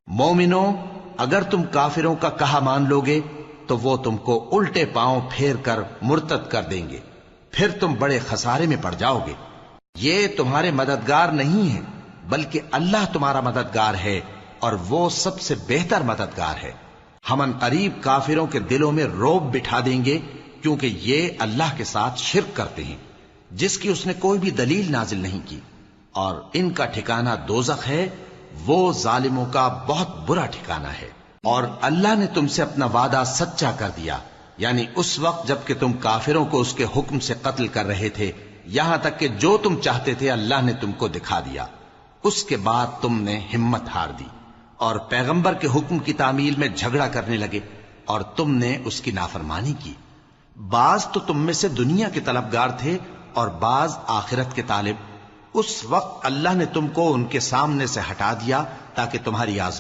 مومنو، اگر تم کافروں کا کہا مان لوگے تو وہ تم کو الٹے پاؤں پھیر کر مرتد کر دیں گے، پھر تم بڑے خسارے میں پڑ جاؤ گے۔ یہ تمہارے مددگار نہیں ہیں بلکہ اللہ تمہارا مددگار ہے اور وہ سب سے بہتر مددگار ہے۔ ہم ان قریب کافروں کے دلوں میں رعب بٹھا دیں گے کیونکہ یہ اللہ کے ساتھ شرک کرتے ہیں جس کی اس نے کوئی بھی دلیل نازل نہیں کی، اور ان کا ٹھکانہ دوزخ ہے، وہ ظالموں کا بہت برا ٹھکانہ ہے۔ اور اللہ نے تم سے اپنا وعدہ سچا کر دیا، یعنی اس وقت جب کہ تم کافروں کو اس کے حکم سے قتل کر رہے تھے، یہاں تک کہ جو تم چاہتے تھے اللہ نے تم کو دکھا دیا۔ اس کے بعد تم نے ہمت ہار دی اور پیغمبر کے حکم کی تعمیل میں جھگڑا کرنے لگے اور تم نے اس کی نافرمانی کی۔ بعض تو تم میں سے دنیا کے طلبگار تھے اور بعض آخرت کے طالب۔ اس وقت اللہ نے تم کو ان کے سامنے سے ہٹا دیا تاکہ تمہاری آزمائش